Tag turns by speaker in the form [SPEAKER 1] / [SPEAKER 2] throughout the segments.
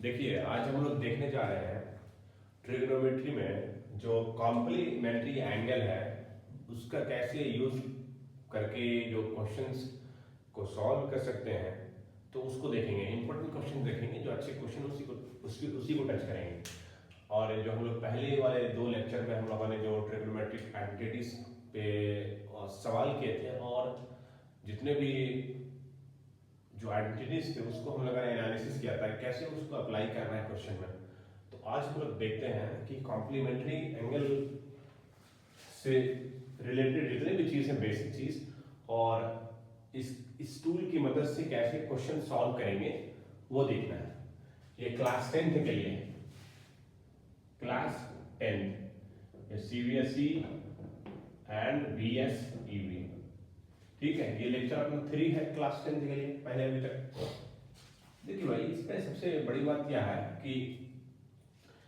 [SPEAKER 1] देखिए, आज हम लोग देखने जा रहे हैं ट्रिग्नोमेट्री में जो कॉम्प्लीमेंट्री एंगल है उसका कैसे यूज करके जो क्वेश्चंस को सॉल्व कर सकते हैं, तो उसको देखेंगे। इंपॉर्टेंट क्वेश्चन देखेंगे, जो अच्छे क्वेश्चन उसी को टच करेंगे। और जो हम लोग पहले वाले 2 लेक्चर में हम लोगों ने जो ट्रिग्नोमेट्रिक आइडेंटिटीज पे सवाल किए थे और जितने भी जो आइडेंटिटीज थे उसको हम लोगों ने एनालिसिस किया था कैसे उसको अप्लाई करना है क्वेश्चन में। तो आज हम लोग देखते हैं कि कॉम्प्लीमेंट्री एंगल से रिलेटेड जितने भी चीज़ हैं, बेसिक चीज़, और इस टूल की मदद से कैसे क्वेश्चन सॉल्व करेंगे वो देखना है। ये क्लास 10th के लिए, क्लास 10 CBSE एंड BSEB, ठीक है। ये लेक्चर अपना 3 है क्लास 10th के लिए पहले अभी तक। देखिए भाई, इसमें सबसे बड़ी बात क्या है कि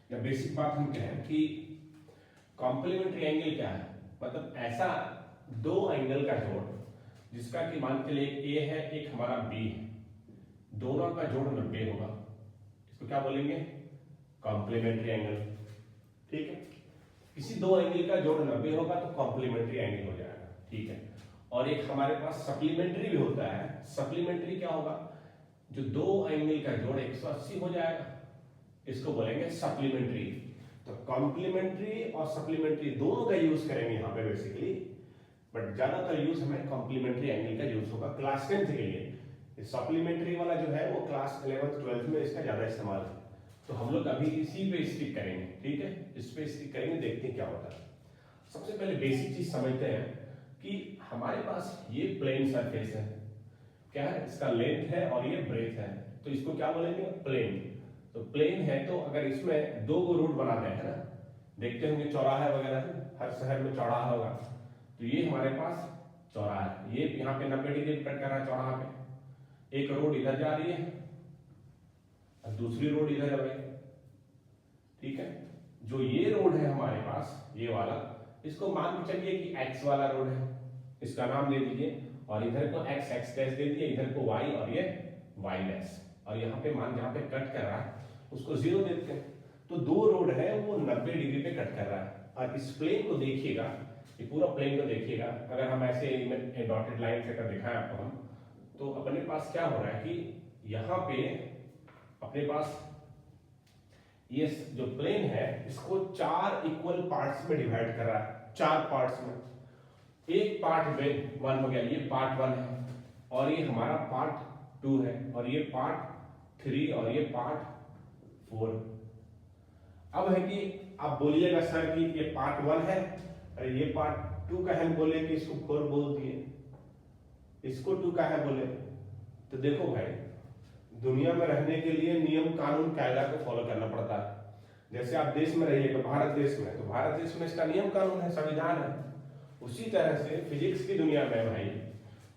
[SPEAKER 1] या बेसिक बात हम कहें कि कॉम्प्लीमेंट्री एंगल क्या है, मतलब ऐसा 2 एंगल का जोड़ जिसका कि मान के लिए एक A है एक हमारा B है, दोनों का जोड़ 90 होगा, इसको क्या बोलेंगे? कॉम्प्लीमेंट्री एंगल, ठीक है। किसी 2 एंगल का जोड़ 90 होगा तो कॉम्प्लीमेंट्री एंगल हो जाएगा, ठीक है। और एक हमारे पास सप्लीमेंट्री भी होता है। सप्लीमेंट्री क्या होगा? जो 2 एंगल का जोड़ 180 हो जाएगा, इसको बोलेंगे सप्लीमेंट्री। तो कॉम्प्लीमेंट्री और सप्लीमेंट्री दोनों का यूज करेंगे यहाँ पे बेसिकली, बट ज्यादातर यूज हमें कॉम्प्लीमेंट्री एंगल का यूज होगा क्लास 10th के लिए। सप्लीमेंट्री वाला जो है वो क्लास 11th 12th में इसका ज्यादा इस्तेमाल है। तो हम लोग अभी इसी पे स्टिक करेंगे, ठीक है। इस पे स्टिक करेंगे, देखते हैं क्या होता है। सबसे पहले बेसिक चीज समझते हैं कि हमारे पास ये प्लेन सरफेस है, क्या है? इसका लेंथ है और ये ब्रेथ है, तो इसको क्या बोलेंगे? प्लेन। तो प्लेन है तो अगर इसमें 2 रूट बना दें, है ना, देखते होंगे चौराहा वगैरह, हर शहर में चौराहा होगा, तो ये हमारे पास चौराहा है। ये यहाँ पे 90 डिग्री कट कर रहा है चौराहा पे। एक रोड इधर जा रही है और दूसरी रोड इधर है भाई, ठीक है। जो ये रोड है हमारे पास, ये वाला, इसको मान के चलिए कि x वाला रोड है, इसका नाम दे दीजिए, और इधर को x x डैश दे दिए, इधर को y और ये y डैश, और यहाँ पे मान जहाँ पे कट कर रहा है उसको 0 देते हैं। तो 2 रोड है वो 90 डिग्री पे कट कर रहा है। और इस प्लेन को देखिएगा, ये पूरा प्लेन को देखिएगा, अगर हम ऐसे डॉटेड लाइन से कर दिखाएं आपको हम, तो अपने पास क्या हो रहा है कि यहाँ पे अपने पास ये जो प्लेन है इसको 4 इक्वल पार्ट्स में डिवाइड कर रहा है, 4 पार्ट्स में। एक पार्ट में 1 हो गया, ये पार्ट 1 है, और ये हमारा पार्ट 2 है, और ये पार्ट 3, और ये पार्ट 4। अब है कि आप बोलिएगा सर कि ये पार्ट 1 है, अरे ये पार्ट 2 का है, बोले कि इसको 4 बोल दिए, इसको 2 का है बोले। तो देखो भाई, दुनिया में रहने के लिए नियम कानून कायदा को फॉलो करना पड़ता है। जैसे आप देश में रहिएगा, भारत देश में, तो भारत देश में इसका नियम कानून है, संविधान है। उसी तरह से फिजिक्स की दुनिया में भाई,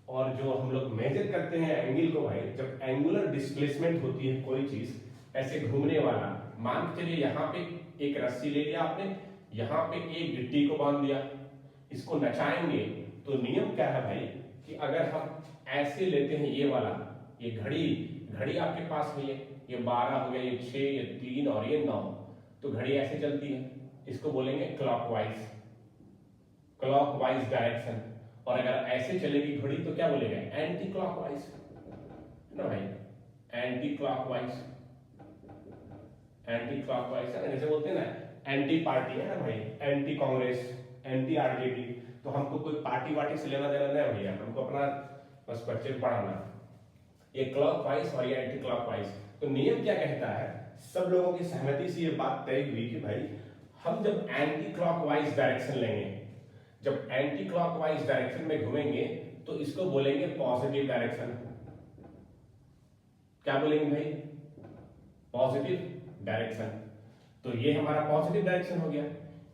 [SPEAKER 1] और जो हम लोग मेजर करते हैं एंगल को भाई, जब एंगुलर डिस्प्लेसमेंट होती है कोई चीज ऐसे घूमने वाला, मान के चलिए यहाँ पे एक रस्सी ले लिया आपने, यहाँ पे एक गिट्टी को बांध दिया, इसको नचाएंगे, तो नियम क्या है भाई कि अगर हम ऐसे लेते हैं ये वाला, ये घड़ी आपके पास है, ये 12 हो गया, ये 6, ये 3 और ये 9, तो घड़ी ऐसे चलती है, इसको बोलेंगे क्लॉकवाइज डायरेक्शन। और अगर ऐसे चलेगी घड़ी तो क्या बोलेगा? एंटी क्लॉकवाइज, है ना भाई, एंटी क्लॉकवाइज है ना, जैसे बोलते हैं ना एंटी पार्टी, है ना भाई, एंटी कांग्रेस, एंटी आरजेडी। तो हमको कोई पार्टी वार्टी से लेना देना नहीं भैया, हमको अपना बस बच्चे को पढ़ाना। ये क्लॉकवाइज और ये एंटी क्लॉकवाइज। तो नियम क्या कहता है? सब लोगों की सहमति से ये बात तय हुई कि भाई हम जब एंटी क्लॉकवाइज डायरेक्शन लेंगे, जब एंटी क्लॉकवाइज डायरेक्शन में घूमेंगे, तो इसको बोलेंगे पॉजिटिव डायरेक्शन। क्या बोलेंगे भाई? Positive direction. तो ये हमारा पॉजिटिव डायरेक्शन हो गया।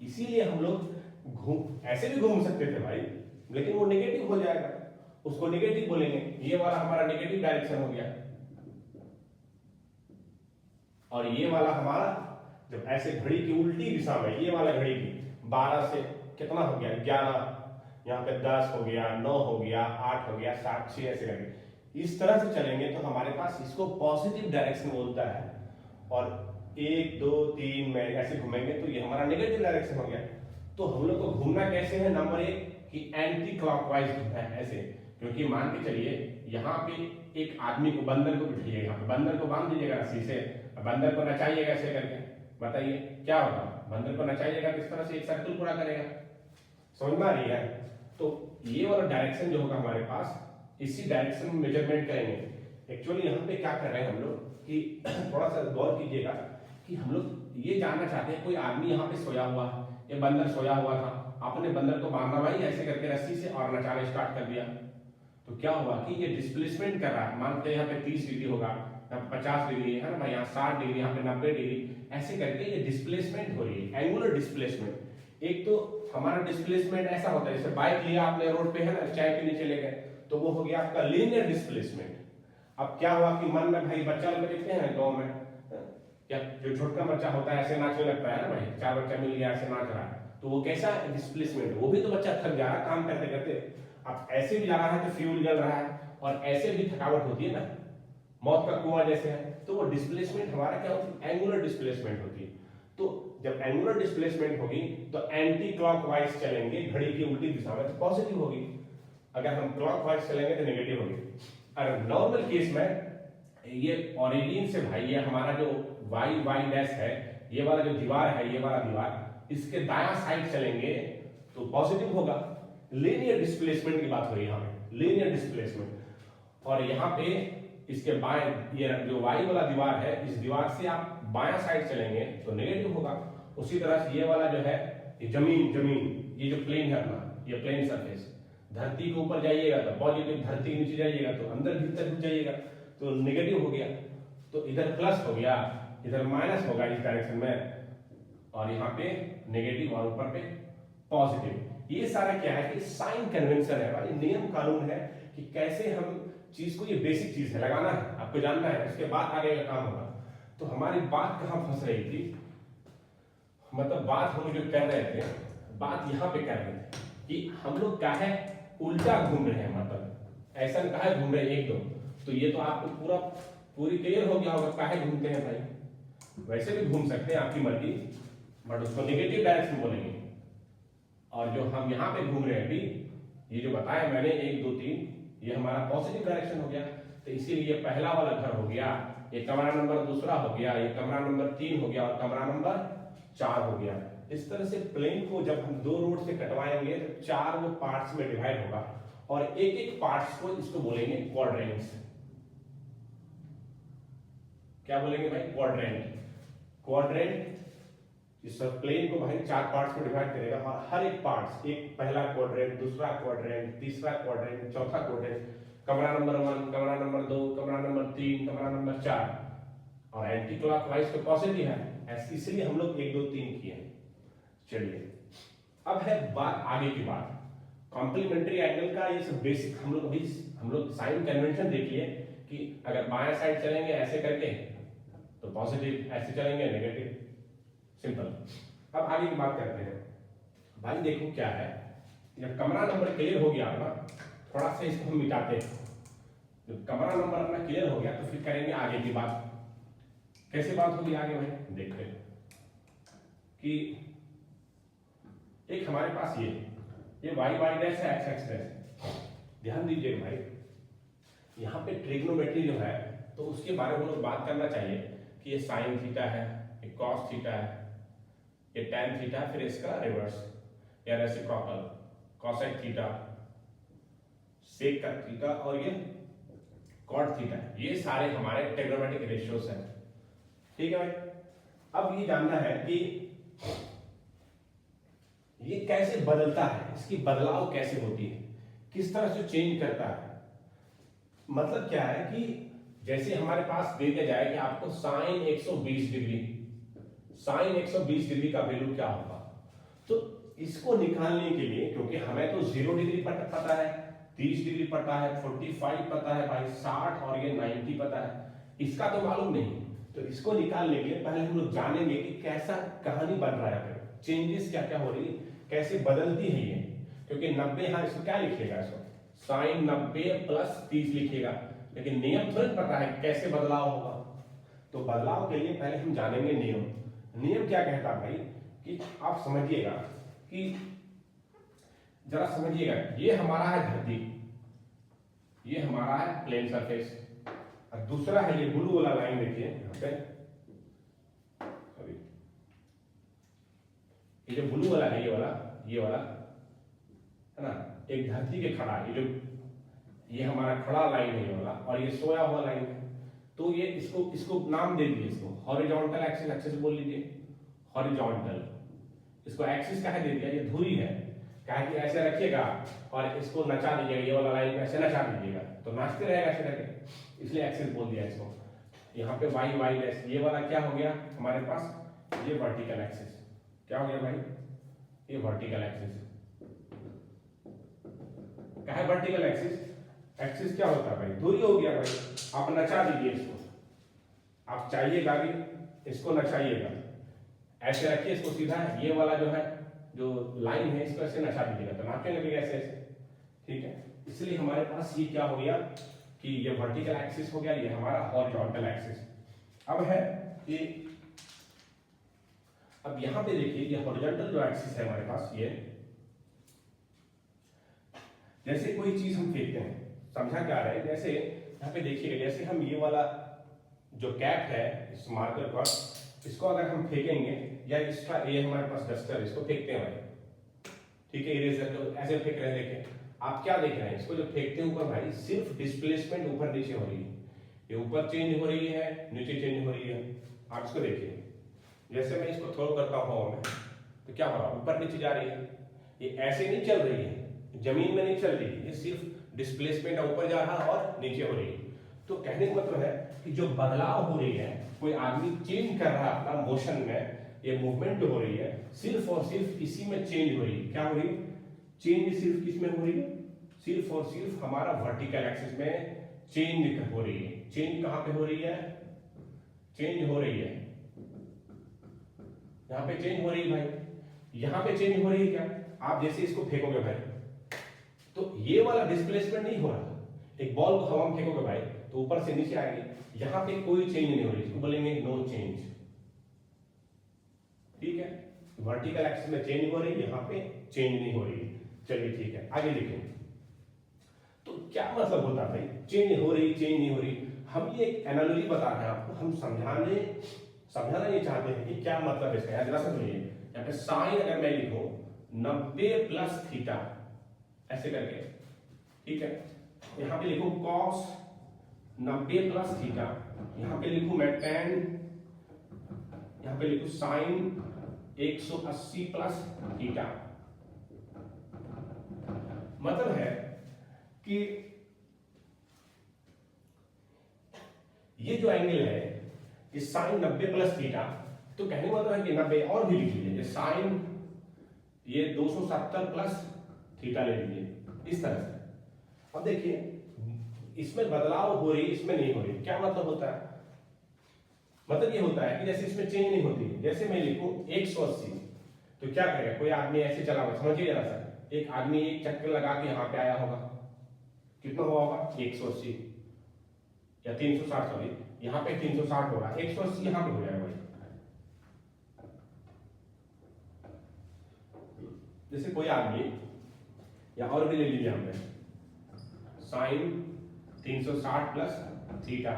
[SPEAKER 1] इसीलिए हम लोग ऐसे भी घूम सकते थे भाई, लेकिन वो नेगेटिव हो जाएगा, उसको नेगेटिव बोलेंगे। ये वाला हमारा नेगेटिव डायरेक्शन हो गया, और ये वाला हमारा जब ऐसे घड़ी की उल्टी दिशा में, ये वाला घड़ी की 12 से कितना हो गया? 11, यहाँ पे 10 हो गया, 9 हो गया, 8 हो गया, 7, 6 ऐसे करके इस तरह से चलेंगे तो हमारे पास इसको पॉजिटिव डायरेक्शन बोलता है। और 1 2 3 में ऐसे घूमेंगे तो ये हमारा नेगेटिव डायरेक्शन हो गया। तो हम लोग को घूमना कैसे है, नंबर 1 कि एंटी क्लॉकवाइज घूमना है ऐसे, क्योंकि मान के चलिए यहाँ पे एक आदमी को, बंदर को बिठाइए, यहाँ पे बंदर को बांध दीजिएगा रस्सी से, बंदर को नचाइएगा ऐसे करके, बताइए क्या होगा, बंदर को नचाइएगा किस तरह से, एक सर्कल पूरा करेगा, समझ में आ रही है। तो ये वाला डायरेक्शन जो होगा हमारे पास, इसी डायरेक्शन में मेजरमेंट करेंगे। एक्चुअली यहाँ पे क्या कर रहे हैं हम लोग कि थोड़ा सा गौर कीजिएगा कि हम लोग ये जानना चाहते हैं, कोई आदमी यहाँ पे सोया हुआ है, ये बंदर सोया हुआ था, आपने बंदर को बांधा भाई ऐसे करके रस्सी से और नचाना स्टार्ट कर दिया, तो क्या हुआ कि ये डिस्प्लेसमेंट कर रहा है, मानते हैं यहाँ पे 30 डिग्री होगा, 50 डिग्री है ना भाई, यहाँ 60 डिग्री, यहाँ पे 90 डिग्री, ऐसे करके ये डिस्प्लेसमेंट हो रही है, एंगुलर डिस्प्लेसमेंट। एक तो हमारा डिस्प्लेसमेंट ऐसा होता है, जैसे बाइक लिया आपने रोड पे है ना, चाय पीने चले गए, तो वो हो गया आपका लीनियर डिस्प्लेसमेंट। अब क्या हुआ कि मन में भाई बच्चा लोग देखते हैं गाँव में, या जो छोटा बच्चा होता है ऐसे नाचने लगता है ना भाई, 4 बच्चा मिल गया ऐसे नाच रहा है, तो वो कैसा डिस्प्लेसमेंट, वो भी तो बच्चा थक जा रहा है काम करते करते, अब ऐसे भी जा रहा है तो फ्यूल जल रहा है, और ऐसे भी थकावट होती है ना, मौत का कुआं जैसे है, तो वो डिस्प्लेसमेंट हमारा क्या होती है, एंगुलर डिस्प्लेसमेंट होती है। तो जब एंगुलर डिस्प्लेसमेंट होगी तो एंटी क्लॉकवाइज चलेंगे, घड़ी की उल्टी दिशा में, तो पॉजिटिव होगी, अगर हम क्लॉकवाइज चलेंगे तो नेगेटिव होगी। अगर नॉर्मल केस में ये ओरिजिन से भाई, ये हमारा जो वाई वाई डैश है, ये वाला जो दीवार है, ये वाला दीवार, इसके दायां साइड चलेंगे तो पॉजिटिव होगा। लीनियर डिस्प्लेसमेंट की बात हो रही है यहाँ पे, लीनियर डिस्प्लेसमेंट। और यहाँ पे इसके बाएं, ये जो वाई वाला दीवार है, इस दीवार से आप बायां साइड चलेंगे तो नेगेटिव होगा। उसी तरह से ये वाला जो है, ये जमीन, ये जो प्लेन है अपना, ये प्लेन सरफेस, धरती के ऊपर जाइएगा तो पॉजिटिव, धरती के नीचे जाइएगा तो अंदर भीतर घुस जाइएगा तो नेगेटिव हो गया। तो इधर प्लस हो गया, इधर माइनस होगा इस डायरेक्शन में, और यहाँ पे नेगेटिव और ऊपर पे पॉजिटिव। ये सारा क्या है कि साइन कन्वेंशन है भाई, नियम कानून है कि कैसे हम चीज को, ये बेसिक चीज है, लगाना है, आपको जानना है, उसके बाद आगे का काम होगा। तो हमारी बात कहाँ फंस रही थी, मतलब बात हम जो कर रहे थे, बात यहाँ पे कर रहे थे कि हम लोग क्या है, उल्टा घूम रहे हैं, मतलब ऐसा कहा घूम रहे हैं 1 2, तो ये तो आपको पूरी क्लियर हो गया होगा काहे घूमते हैं भाई। वैसे भी घूम सकते हैं, आपकी मर्जी, बट उसको नेगेटिव डायरेक्शन बोलेंगे। और जो हम यहाँ पे घूम रहे हैं अभी, ये जो बताया मैंने 1 2 3, ये हमारा पॉजिटिव डायरेक्शन हो गया, तो इसीलिए पहला वाला घर हो गया, ये कमरा नंबर 2 हो गया, ये कमरा नंबर 3 हो गया, और कमरा नंबर 4 हो गया। इस तरह से प्लेन को जब हम 2 रोड से कटवाएंगे तो 4 वो पार्ट्स में डिवाइड होगा, और एक एक पार्ट्स को इसको बोलेंगे क्वाड्रेंट्स। क्या बोलेंगे भाई, क्वाड्रेंट इस प्लेन को भाई 4 पार्ट्स में डिवाइड करेगा, और हर एक पार्ट्स, एक पहला क्वाड्रेंट, दूसरा क्वाड्रेंट, तीसरा क्वाड्रेंट, चौथा क्वाड्रेंट, कमरा नंबर 1, कमरा नंबर 2, कमरा नंबर 3, कमरा नंबर 4, और एंटी क्लॉकवाइज तो पॉजिटिव है, इसलिए हम लोग 1 2 3 किए। चलिए अब है बात आगे की बात, कॉम्प्लीमेंट्री एंगल का। ये सब बेसिक हम लोग साइन कन्वेंशन देखिए कि अगर बाएं साइड चलेंगे ऐसे करके तो पॉजिटिव, ऐसे चलेंगे नेगेटिव, सिंपल। अब आगे की बात करते हैं भाई। देखो क्या है, जब कमरा नंबर क्लियर हो गया अपना, थोड़ा सा इसको हम मिटाते हैं। जब कमरा नंबर अपना क्लियर हो गया तो फिर करेंगे आगे की बात। कैसे बात होगी आगे भाई, देखते हैं कि एक हमारे पास ये वाई वाई डैश है, एक्स एक्स डैश। ध्यान दीजिए भाई, यहाँ पे ट्रिग्नोमेट्री जो है तो उसके बारे में हम लोग बात करना चाहिए कि ये साइन थीटा है, ये कॉस थीटा है, ये टैन थीटा, फिर इसका रिवर्स या रेसिप्रोकल, कॉसेक थीटा, सेक का थीटा, और ये कॉट थीटा, ये सारे हमारे ट्रिग्नोमेट्रिक रेशियोज हैं। ठीक है भाई। अब ये जानना है कि ये कैसे बदलता है, इसकी बदलाव कैसे होती है, किस तरह से चेंज करता है। मतलब क्या है कि जैसे हमारे पास दे दिया जाए कि आपको साइन 120 डिग्री, साइन 120 डिग्री का वैल्यू क्या होगा, तो इसको निकालने के लिए, क्योंकि हमें तो 0 डिग्री पता है, 30 डिग्री पता है, 45 पता है भाई, 60 और ये 90 पता है, इसका तो मालूम नहीं। तो इसको निकालने के लिए पहले हम लोग जानेंगे कि कैसा कहानी बन रहा है, चेंजेस क्या क्या हो रही है, कैसे बदलती है ये। क्योंकि 90, यहाँ इसको क्या लिखिएगा, इसको साइन 90 + 30 लिखिएगा, लेकिन नियम तुरंत पता है कैसे बदलाव होगा। तो बदलाव के लिए पहले हम जानेंगे नियम। नियम क्या कहता है भाई कि आप समझिएगा कि जरा समझिएगा, ये हमारा है धरती, ये हमारा है प्लेन सरफेस, और दूसरा है ये ब्लू वाला लाइन देखिए यहाँ पे, सॉरी ये जो ब्लू वाला है ये वाला है ना, एक धरती के खड़ा, ये हमारा खड़ा लाइन है ये वाला, और ये सोया हुआ लाइन है। तो ये इसको नाम दे दीजिए, इसको हॉरिजॉन्टल एक्सिस, अच्छे से बोल लीजिए हॉरिजॉन्टल। इसको एक्सिस कहा दे दिया, ये धुरी है, कहा कि ऐसे रखिएगा और इसको नचा दीजिएगा, ये वाला लाइन ऐसे नचा दीजिएगा तो नाचते रहेगा ऐसे करके, इसलिए एक्सिस बोल दिया इसको। यहाँ पे वाई वाई डैश, ये वाला क्या हो गया हमारे पास, ये वर्टिकल एक्सिस। क्या हो गया भाई, ये वर्टिकल एक्सिस। क्या है वर्टिकल एक्सिस? एक्सिस क्या होता है भाई, दूरी हो गया भाई। आप नचा दीजिए इसको, आप चाहिएगा कि इसको नचाइएगा, ऐसे रखिए इसको सीधा, ये वाला जो है जो लाइन है इसको ऐसे नचा दीजिएगा तो नापने लगेगा ऐसे ऐसे, ठीक है। इसलिए हमारे पास ये क्या हो गया कि ये वर्टिकल एक्सिस हो गया, ये हमारा हॉरिजॉन्टल एक्सिस। अब है कि अब यहां पे देखिए ये हॉरिजॉन्टल जो एक्सिस है हमारे पास, ये जैसे कोई चीज हम फेंकते हैं, समझा क्या रहा है, जैसे यहाँ पे देखिएगा, जैसे हम ये वाला जो कैप है इस मार्कर पर, इसको अगर हम फेंकेंगे या इसका, ये हमारे पास डस्टर, इसको फेंकते हैं भाई, ठीक है, इरेजर को ऐसे फेंक रहे हैं, देखें आप क्या देख रहे हैं, इसको जो फेंकते हैं ऊपर भाई, सिर्फ डिस्प्लेसमेंट ऊपर नीचे हो रही है, ये ऊपर चेंज हो रही है, नीचे चेंज हो रही है। आप इसको देखिए, जैसे मैं इसको थ्रो करता हूँ हवा में तो क्या हो रहा है, ऊपर नीचे जा रही है, ये ऐसे नहीं चल रही है, जमीन में नहीं चल रही है, ये सिर्फ डिस्प्लेसमेंट ऊपर जा रहा है और नीचे हो रही है। तो कहने का मतलब है कि जो बदलाव हो रही है, कोई आदमी चेंज कर रहा है अपना मोशन में, ये मूवमेंट हो रही है, सिर्फ और सिर्फ इसी में चेंज हो रही है। क्या हो रही है, चेंज सिर्फ किस में हो रही है, सिर्फ और सिर्फ हमारा वर्टिकल एक्सिस में चेंज हो रही है। चेंज कहां पे हो रही है, चेंज हो रही है यहां पे चेंज हो रही है भाई, यहां पे चेंज हो रही है। क्या, आप जैसे इसको फेंकोगे भाई तो ये वाला डिस्प्लेसमेंट नहीं हो रहा, एक बॉल को हवा में फेंकोगे भाई तो ऊपर से नीचे आएगी, यहां पे कोई चेंज नहीं हो रही, इसको बोलेंगे नो चेंज, ठीक है। वर्टिकल एक्सिस में चेंज हो रही है, यहां पे चेंज नहीं हो रही। चलिए ठीक है, आगे देखें। तो क्या मतलब होता है भाई, चेंज हो रही चेंज नहीं हो रही? हम ये एक एनालॉजी बता रहे हैं आपको, हम समझाना ये चाहते हैं कि क्या मतलब है इसका। जरा समझिए, यहाँ पे साइन अगर मैं लिखूं 90 प्लस थीटा ऐसे करके, ठीक है, यहां पे लिखूं cos 90 प्लस थीटा, यहां पे लिखूं मैं tan, यहां पे लिखूं sin 180 प्लस थीटा। मतलब है कि ये जो एंगल है ये sin 90 प्लस थीटा, तो कहने का मतलब है कि 90 और भी लिख लीजिए, sin ये 270 प्लस थीटा ले लीजिए इस तरह से। अब देखिए इसमें बदलाव हो रही, इसमें नहीं हो रही। क्या मतलब होता है, मतलब ये होता है कि जैसे इसमें चेंज नहीं होती, जैसे मैं लिखूं 180 तो क्या करेगा, कोई आदमी ऐसे चला हुआ, समझिए जरा सा, एक आदमी एक चक्कर लगा के यहाँ पे आया होगा, कितना हुआ होगा 180 या 360, सॉरी यहाँ पे 360 होगा, 180 यहाँ पे हो जाएगा भाई। जैसे कोई आदमी, या और भी ले लीजिए यहाँ पे साइन 360 प्लस थीटा,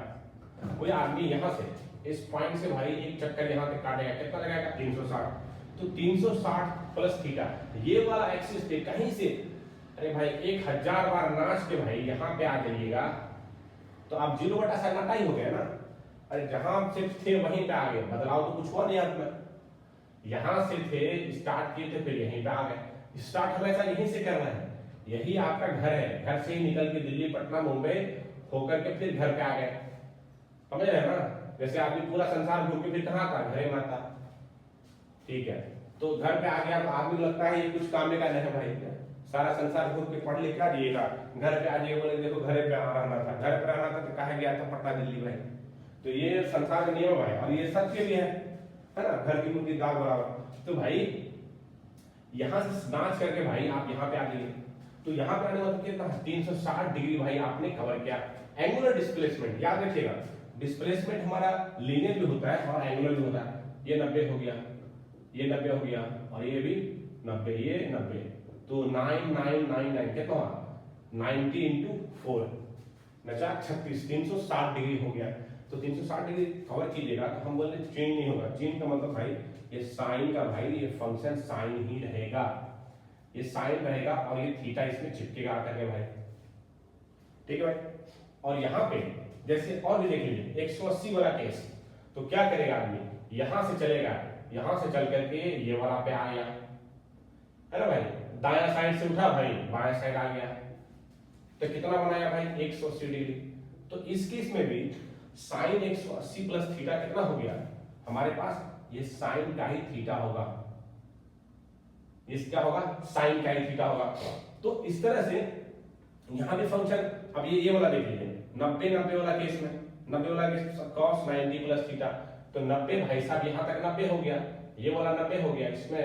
[SPEAKER 1] कोई आदमी यहाँ से इस पॉइंट से भाई एक चक्कर यहाँ पे काटेगा, कितना लगाएगा 360, तो 360 प्लस थीटा, ये वाला एक्सिस पे कहीं से, अरे भाई 1000 बार नाच के भाई यहाँ पे आ जाइएगा तो आप 0/सन्नाटा ही हो गया ना। अरे जहां आप सिर्फ थे वहीं पे आ गए, बदलाव तो कुछ हुआ नहीं आपने, यहां से थे स्टार्ट किए थे फिर यहीं पे आ गए। स्टार्ट हमेशा यहीं से करना है, यही आपका घर है, घर से ही निकल के दिल्ली पटना मुंबई होकर के फिर घर पे आ गए, समझ रहे हैं ना। जैसे आदमी पूरा संसार घूम के फिर कहाँ आता, घर माता, ठीक है, तो घर पे आ गया तो आदमी लगता है ये कुछ काम का नहीं है भाई, सारा संसार घूम के पढ़ लिख क्या दिएगा, घर पे आ जाइए, बोले देखो घर पे रहना था, घर पे रहना था तो कहा गया था पटना दिल्ली भाई। तो ये संसार का नियम है और ये सत्य भी है ना, घर की मुर्गी दाल बराबर। तो भाई यहां से नाच करके भाई आप यहाँ पे आ जाइए, तो यहाँ पे आने वाला कितना 360 डिग्री भाई आपने कवर किया। एंगुलर डिस्प्लेसमेंट याद रखिएगा, डिस्प्लेसमेंट हमारा लीनियर भी होता है और एंगुलर भी होता है। ये 90 हो गया, ये 90 हो गया और ये भी 90, ये 90, तो 9999 कितना हुआ 90 इंटू 4 नचा 36, 360 डिग्री हो गया। तो 360 डिग्री कवर कीजिएगा तो हम बोलते चेंज नहीं होगा। चेंज का मतलब भाई ये साइन का भाई ये फंक्शन साइन ही रहेगा, ये साइन रहेगा और ये थीटा इसमें चिपकेगा आकर के भाई, ठीक है भाई। और यहाँ पे जैसे और भी देख लीजिए 180 वाला केस, तो क्या करेगा आदमी, यहां से चलेगा, यहां से चल करके ये वाला पे आ गया है ना भाई, दाया साइड से उठा भाई बाया साइड आ गया, तो कितना बनाया भाई 180 डिग्री। तो इस केस में भी साइन 180 प्लस थीटा कितना हो गया हमारे पास, ये साइन का ही थीटा होगा, इसका होगा साइन का ही थीटा होगा। तो इस तरह से यहां भी फंक्शन, अब ये वाला देख लीजिए 90 वाला केस में, 90 वाला केस cos 90 प्लस थीटा, तो 90 भाई साहब यहां तक 90 हो गया, ये वाला 90 हो गया, इसमें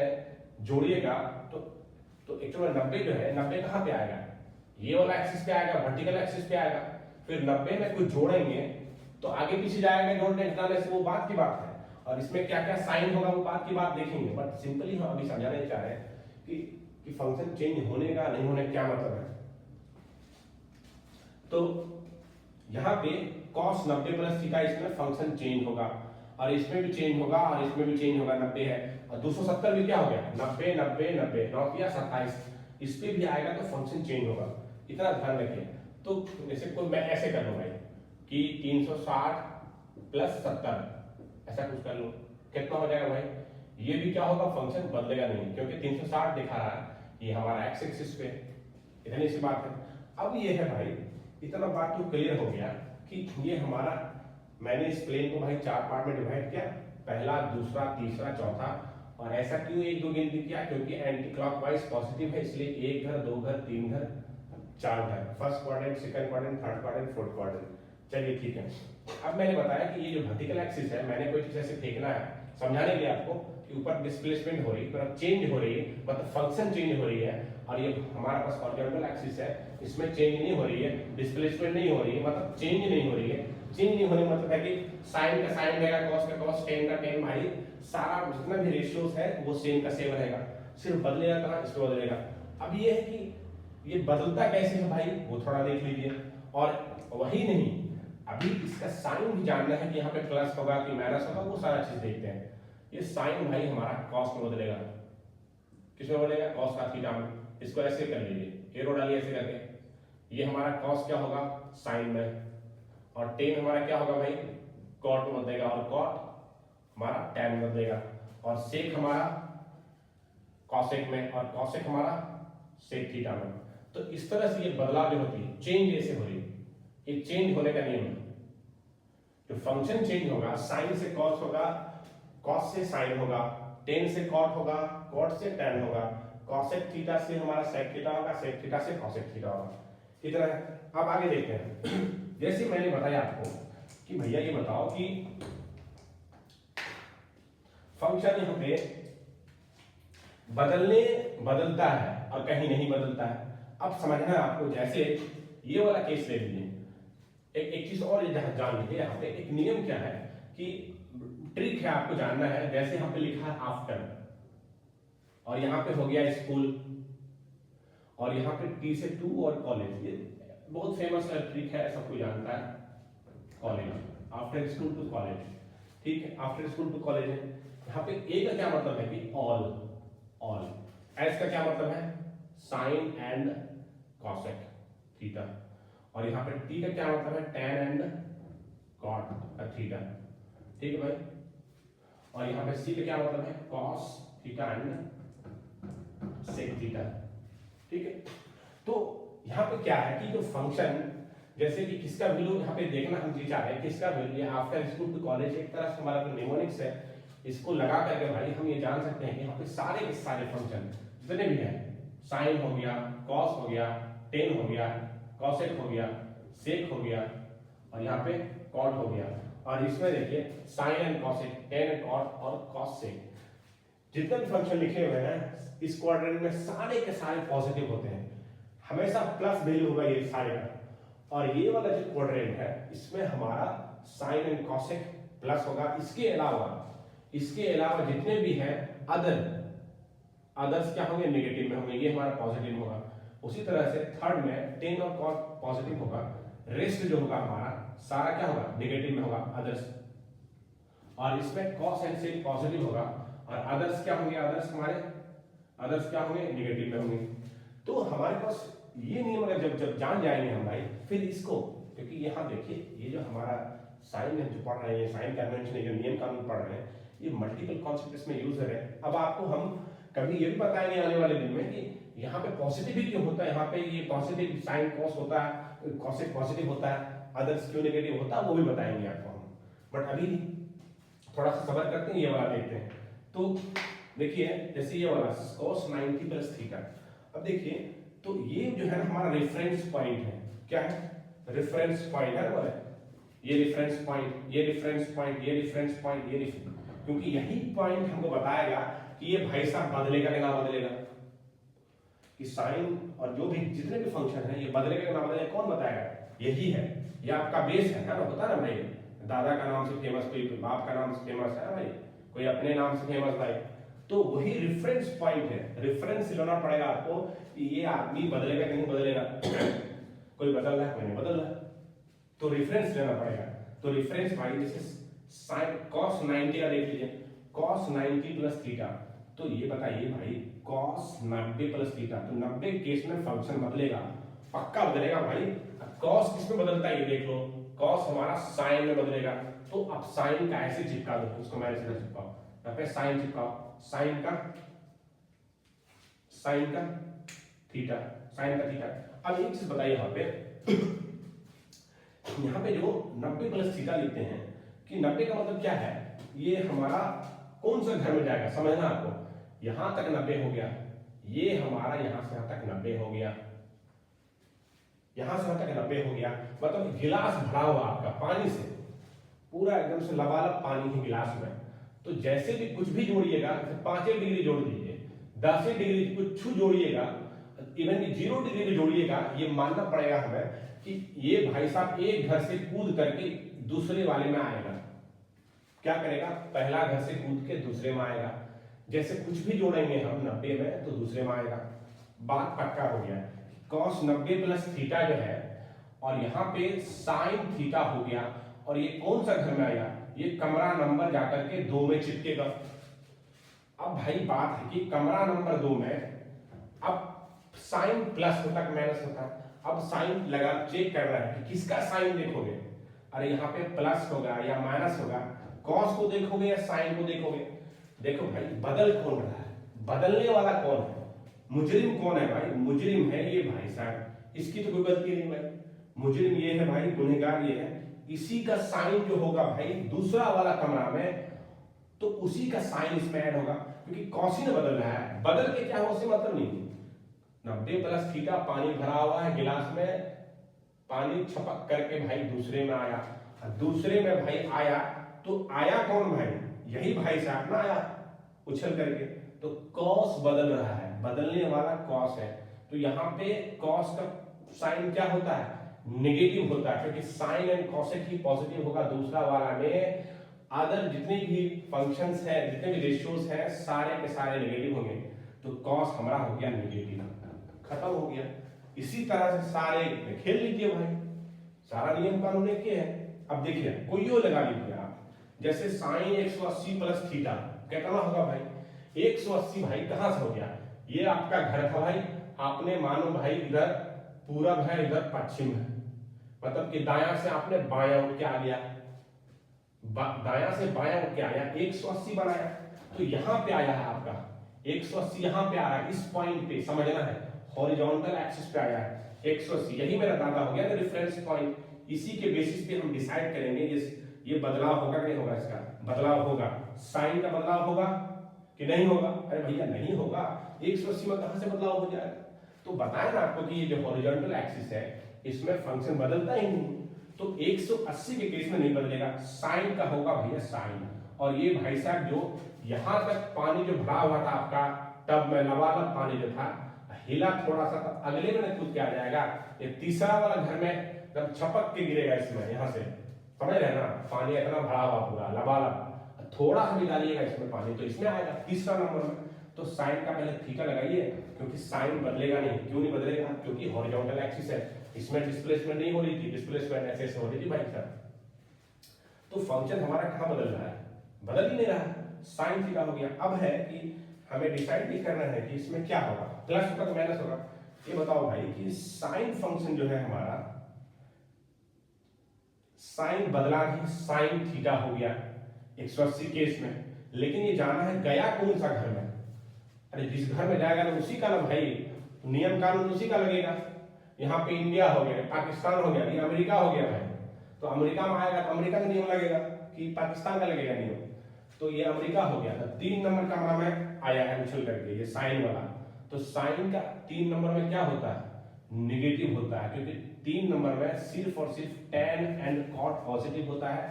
[SPEAKER 1] जोड़िएगा तो एक्चुअली 90 जो है 90 कहां पे आएगा, ये वाला एक्सिस पे आएगा, वर्टिकल एक्सिस पे आएगा। फिर 90 में कुछ जोड़ेंगे तो आगे पीछे जाएगा, जोड़ने घटाने से वो बात की बात है, और इसमें क्या क्या साइन होगा वो बात की बात देखेंगे। बट सिंपली हम अभी समझाने चाह रहे हैं कि फंक्शन चेंज होने का नहीं होने क्या मतलब है। तो यहाँ पे cos 90 प्लस थीटा इसमें फंक्शन चेंज होगा, और इसमें भी चेंज होगा और इसमें भी चेंज होगा, 90 है और 270 भी क्या हो गया 90 90 90 9 किया 27, इस पे भी आएगा तो फंक्शन चेंज होगा, इतना ध्यान रखिए। तो जैसे कोई मैं ऐसे कर लूं भाई कि 360 प्लस 70 ऐसा कुछ कर लूं, कितना हो जाएगा भाई, ये भी क्या होगा फंक्शन बदलेगा नहीं, क्योंकि 360 दिखा रहा है ये हमारा एक्स एक्सिस पे, इतनी सी बात है। अब ये है भाई इतना बात तो क्लियर हो गया कि ये हमारा, मैंने इस प्लेन को भाई 4 पार्ट में डिवाइड किया, पहला दूसरा तीसरा चौथा, और ऐसा क्यों 1 2 गिनती किया, क्योंकि एंटी क्लॉकवाइज पॉजिटिव है, इसलिए 1 घर 2 घर 3 घर 4 घर, first quadrant second quadrant third quadrant fourth quadrant. चलिए ठीक है, अब मैंने बताया कि ये जो वर्टिकल एक्सिस है, मैंने कोई चीज ऐसे फेंकना है समझाने के लिए आपको कि ऊपर डिस्प्लेसमेंट हो रही है, मतलब चेंज हो रही है, मतलब फंक्शन चेंज हो रही है, और ये हमारा पास हॉरिजॉन्टल एक्सिस है, इसमें चेंज नहीं हो रही है, डिस्प्लेसमेंट नहीं हो रही है, मतलब चेंज नहीं हो रही है। चेंज नहीं होने मतलब है कि साइन का साइन रहेगा, कॉस का कॉस, टेन का टेन, भाई सारा जितना भी रेशियोज है वो सेम का सेम रहेगा, सिर्फ बदलेगा कहाँ, इसमें बदलेगा। अब ये है कि ये बदलता कैसे है भाई, वो थोड़ा देख लीजिए। और वही नहीं, अभी इसका साइन भी जानना है कि यहाँ पे प्लस होगा कि माइनस होगा, वो सारा चीज देखते हैं। ये साइन भाई हमारा कॉस में बदलेगा, किसमें बदलेगा, कॉस का थीटा में। इसको ऐसे कर लीजिए, एरो डालिए ऐसे करके, ये हमारा कॉस क्या होगा साइन में, और टेन हमारा क्या होगा भाई कॉट में बदलेगा, और कॉट हमारा टैन में बदलेगा, और सेक हमारा कॉसेक में, और कॉसेक हमारा सेक थीटा में। तो इस तरह से ये बदलाव जो होती है, चेंज ऐसे हो रही है, ये चेंज होने का नियम है। जो फंक्शन चेंज होगा, साइन से कॉस होगा, कॉस से साइन होगा, टेन से कॉट होगा, कॉट से टैन होगा, कॉसेक थीटा से हमारा सेक थीटा होगा, सेक थीटा से कॉसेक थीटा होगा, इतना है। अब आगे देखते हैं, जैसे मैंने बताया आपको कि भैया ये बताओ कि फंक्शन यहाँ पे बदलता है और कहीं नहीं बदलता है। अब समझना है आपको, जैसे ये वाला केस ले लीजिए, एक चीज और जान लीजिए, यहाँ पे एक नियम क्या है कि ट्रिक है आपको जानना है। जैसे यहाँ पे लिखा है आफ्टर, और यहाँ पे हो गया स्कूल, और यहाँ पे टी से टू और कॉलेज, ये बहुत फेमस ट्रिक है, सबको जानता है, college, after school to college, ठीक है, आफ्टर स्कूल टू कॉलेज है। यहाँ पे ए का क्या मतलब है कि ऑल, एस का क्या मतलब है साइन एंड कॉसेक थीटा, और यहाँ पे टी का क्या मतलब है टैन एंड कॉट थीटा, ठीक है भाई, और यहाँ पे सी का क्या मतलब है cos theta and sec theta, ठीक है। तो यहाँ पे क्या है कि जो फंक्शन, जैसे कि किसका वैल्यू यहाँ पे देखना हम जी चाह रहे हैं, किसका value after school to college, एक तरह से हमारा जो निमोनिक्स है, इसको लगा करके भाई हम ये जान सकते हैं कि यहाँ पे सारे के सारे फंक्शन जितने भी हैं, साइन हो गया, कॉस हो गया, टेन हो गया, कॉसेक हो गया, सेक हो गया, और यहाँ पे कॉट हो गया, और इसमें देखिए sine and cosec, tan and cot और कॉस सेक, जितने भी फंक्शन लिखे हुए हैं इस क्वाड्रेंट में सारे के सारे पॉजिटिव होते हैं, हमेशा प्लस वैल्यू होगा ये सारे का। और ये वाला जो क्वाड्रेंट है इसमें हमारा साइन एंड कॉसेक प्लस होगा। इसके अलावा जितने भी हैं अदर्स क्या होंगे, नेगेटिव में होंगे, ये हमारा पॉजिटिव होगा। उसी तरह से थर्ड में टेन और कॉस पॉजिटिव होगा, रेस्ट जो होगा हमारा सारा क्या होगा, नेगेटिव में होगा अदर्स। और इसमें कॉस एंड सेक पॉजिटिव होगा और अदर्स क्या होंगे, अदर्स क्या होंगे, नेगेटिव में होंगे। तो हमारे पास ये नियम अगर जब जान जाएंगे हम भाई, फिर इसको, क्योंकि यहाँ देखिए ये जो हमारा साइन है जो पढ़ रहे हैं, साइन कन्वेंशन जो नियम कानून पढ़ रहे हैं, ये मल्टीपल कॉन्सेप्ट इसमें यूज है। अब आपको हम कभी ये भी बताएंगे आने वाले दिन में कि यहाँ पे पॉजिटिव ही क्यों होता है, यहाँ पे ये पॉजिटिव साइन कॉस होता है, कॉसेक पॉजिटिव होता है, अदर्स क्यों नेगेटिव होता है, वो भी बताएंगे आपको हम। बट अभी थोड़ा सा सबर करते हैं, ये वाला देखते हैं। तो देखिए जैसे ये वाला cos 90 प्लस थीटा, अब देखिए तो ये जो है ना हमारा रेफरेंस पॉइंट है, क्या है, रेफरेंस पॉइंट है ना, ये रेफरेंस पॉइंट, ये रेफरेंस पॉइंट, ये रेफरेंस पॉइंट, ये क्योंकि यही पॉइंट हमको बताएगा कि ये भाई साहब बदलेगा कि ना बदलेगा, कि साइन और जो भी जितने भी फंक्शन है ये बदलेगा कि ना बदलेगा, कौन बताएगा, यही है, ये आपका बेस है ना, होता है ना भाई, दादा का नाम से फेमस, कोई बाप का नाम से फेमस है भाई, कोई अपने नाम से फेमस भाई, तो वही रेफरेंस पॉइंट है। रेफरेंस लेना पड़ेगा आपको कि ये आदमी बदलेगा कि नहीं बदलेगा, कोई बदल रहा है कोई नहीं बदल रहा है, तो रेफरेंस लेना पड़ेगा। तो रेफरेंस भाई जैसे साइन cos 90 का देख लीजिए, cos 90 प्लस थीटा, तो ये बताइए भाई cos 90 प्लस थीटा, तो 90 केस में फंक्शन बदलेगा, पक्का बदलेगा भाई। cos किसमें बदलता है ये देख लो, cos हमारा साइन में बदलेगा, तो अब साइन का ऐसे चिपका दो, उसको मैंने सीधा चिपकाओ, यहाँ पे साइन चिपकाओ, साइन का थीटा, साइन का थीटा। अब एक चीज बताइए यहाँ पे जो 90 प्लस थीटा लिखते हैं कि 90 का मतलब क्या है, ये हमारा कौन सा घर में जाएगा, समझना आपको, यहां तक 90 हो गया, ये हमारा यहां से यहां तक 90 हो गया, यहां से यहां तक 90 हो गया, मतलब गिलास भरा हुआ आपका पानी से, पूरा एकदम से लबालब पानी है गिलास में। तो जैसे भी कुछ भी जोड़िएगा, 5 डिग्री जोड़ दीजिए, 10 डिग्री कुछ जोड़िएगा, इवन 0 डिग्री भी जोड़िएगा, ये मानना पड़ेगा हमें कि ये भाई साहब एक घर से कूद करके दूसरे वाले में आएगा, क्या करेगा, पहला घर से कूद के दूसरे में आएगा, जैसे कुछ भी जोड़ेंगे हम 90 में तो दूसरे में आएगा, बात पक्का हो गया। cos 90 प्लस थीटा जो है और यहाँ पे साइन थीटा हो गया, और ये कौन सा घर में आएगा, ये कमरा नंबर जाकर के 2 में चिपकेगा। अब भाई बात है कि कमरा नंबर 2 में अब साइन प्लस होता है माइनस होता है, अब साइन लगा चेक कर रहा है कि किसका साइन देखोगे, अरे यहाँ पे प्लस होगा या माइनस होगा, कॉस को देखोगे या साइन को देखोगे, देखो भाई बदल कौन रहा है, बदलने वाला कौन है, मुजरिम कौन है भाई, मुजरिम है ये भाई साहब, इसकी तो कोई गलती नहीं भाई, मुजरिम ये है भाई, गुनहगार ये है, इसी का साइन जो होगा भाई दूसरा वाला कमरा में, तो उसी का साइन इसमें ऐड होगा, क्योंकि कॉस ही ने बदल रहा है, बदल के क्या हो उससे मतलब नहीं। 90 प्लस थीटा, पानी भरा हुआ है गिलास में, पानी छपक करके भाई दूसरे में आया, दूसरे में भाई आया, तो आया कौन भाई, यही भाई साहब ना आया उछल करके, तो कॉस बदल रहा है, बदलने वाला कॉस है, तो यहाँ पे कॉस का साइन क्या होता है, नेगेटिव होता है, क्योंकि साइन एंड कॉसेक ही पॉजिटिव होगा, दूसरा वाला में अदर जितने भी फंक्शंस है, जितने भी रेशियोज है, सारे के सारे नेगेटिव होंगे, तो कॉस हमारा हो गया नेगेटिव, खत्म हो गया। इसी तरह से सारे खेल लीजिए भाई, सारा नियम कानून एक है। अब देखिए कोई लगा लीजिए आप, जैसे साइन 180 प्लस थीटा कितना होगा भाई, 180 भाई कहां से हो गया, ये आपका घर था भाई, आपने मानो भाई इधर पूरब है इधर पश्चिम है, मतलब कि दायां से आपने बायां उठ के आ गया, दायां से बायां उठ के आया, 180 बनाया, तो यहां पे आया है आपका 180, यहां पे आ रहा है, इस पॉइंट पे समझना है, हॉरिजॉन्टल एक्सिस पे आया है 180, यही मेरा दादा हो गया ना रेफरेंस पॉइंट। इसी के बेसिस पे हम डिसाइड करेंगे ये बदलाव होगा कि नहीं होगा, इसका बदलाव होगा, साइन का बदलाव होगा कि नहीं होगा, अरे भैया नहीं होगा, 180 में कहां से बदलाव हो जाएगा, तो बताया ना आपको कि ये जो हॉरिजॉन्टल एक्सिस है इसमें फंक्शन बदलता ही नहीं, तो 180 के केस में नहीं बदलेगा, साइन का होगा भैया साइन। और ये भाई साहब जो यहां तक पानी जो भरा हुआ था आपका टब में, लबालब पानी जो था, हिला थोड़ा सा, तो अगले में कूद के आ जाएगा, ये तीसरा वाला घर में जब छपक के गिरेगा इसमें, यहां से समझ रहे हैं ना, पानी इतना भरा हुआ पूरा लबालब, थोड़ा सा भी डालिएगा इसमें पानी तो इसमें आएगा तीसरा नंबर में। तो साइन का पहले थीटा लगाइए, क्योंकि साइन बदलेगा नहीं। क्यों नहीं बदलेगा? क्योंकि हॉरिजॉन्टल एक्सिस है, इसमें डिस्प्लेसमेंट नहीं हो रही थी, डिस्प्लेसमेंट ऐसे हो रही थी भाई साहब। तो फंक्शन हमारा कहाँ बदल रहा है? बदल ही नहीं रहा, साइन थीटा हो गया। अब है कि हमें डिसाइड भी करना है कि इसमें क्या होगा, प्लस होगा तो माइनस होगा। ये बताओ भाई कि साइन फंक्शन जो है हमारा, साइन बदला ही साइन थीटा हो गया 180 केस में, लेकिन ये जाना है गया कौन सा घर में। अरे जिस घर में जाएगा तो उसी का ना भाई, नियम कानून उसी का लगेगा। यहाँ पे इंडिया हो गया, पाकिस्तान हो गया, ये अमेरिका हो गया भाई, तो अमेरिका में आएगा तो अमेरिका का नियम लगेगा कि पाकिस्तान का लगेगा नियम। तो ये अमेरिका हो गया, तो 3 नंबर का नाम है आया है उछल करके ये साइन वाला। तो साइन का 3 नंबर में क्या होता है? निगेटिव होता है, क्योंकि 3 नंबर में सिर्फ और सिर्फ tan एंड cot पॉजिटिव होता है,